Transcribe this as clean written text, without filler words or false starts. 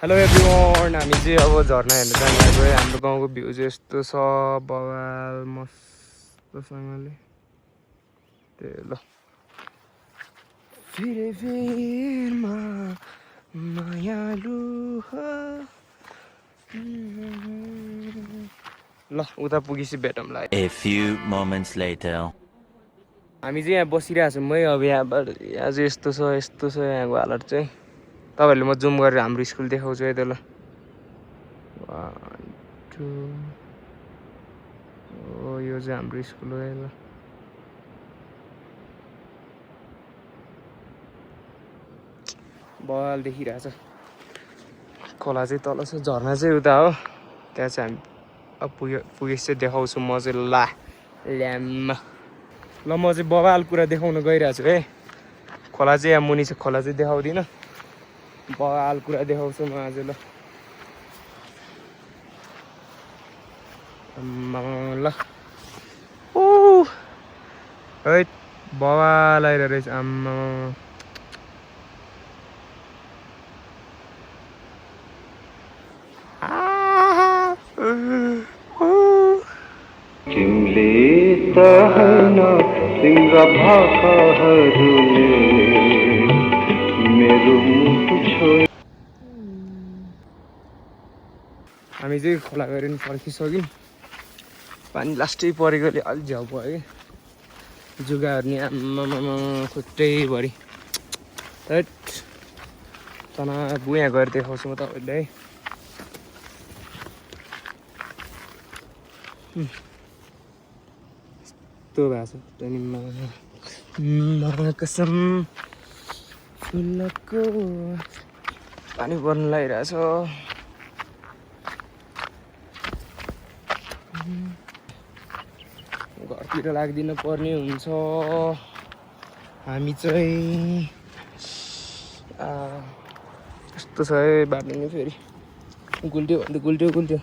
Hello everyone, हामी चाहिँ अब झर्ना हेर्न जानु लाग्यो है। हाम्रो गाउँको भ्यू चाहिँ यस्तो छ, बवाल मस्तसँगले। त्यही ल फेरि फेरमा मायालु ल उता पुगेपछि भेटौँला। A few moments later. हामी चाहिँ यहाँ बसिरहेको छौँ है। अब यहाँ चाहिँ यस्तो छ यहाँको हालत चाहिँ। तपाईँहरूले म जुम गरेर हाम्रो स्कुल देखाउँछु है त ल। 1 2 ओ यो चाहिँ हाम्रो स्कुल हो है ल। बवाल देखिरहेछ। खोला चाहिँ तल छ, झर्ना चाहिँ उता हो। त्यहाँ चाहिँ हामी अब पुगेपछि चाहिँ देखाउँछु म चाहिँ। ल्याम्म ल म चाहिँ बवाल कुरा देखाउन गइरहेको छु है। खोला चाहिँ यहाँ मुनि छ, खोला चाहिँ देखाउँदिनँ, बवाल कुरा देखाउँछु म आज ल। ल ओ है बवाल आइरहेको रहेछ आम्मा। तिमीले त हैन तिम्रा भाकाहरूले मेरो मुटु छोयो। हामी चाहिँ खोला गएर नि फर्किसक्यौँ। पानी लास्टै परेकोले अलिक झ्याउ भयो कि। जुगाहरू नि आम्मामा खुट्टैभरि। हैट तना बुया गएर देखाउँछु म तपाईँलाई है। यस्तो भएको छ टनिममा कसम फुलको पानी पर्नु लागिरहेछ। घरतिर लाग्दिन पर्ने हुन्छ हामी चाहिँ। यस्तो छ है बाटो नि फेरि गुल्ट्यो भने त गुल्ट्यो।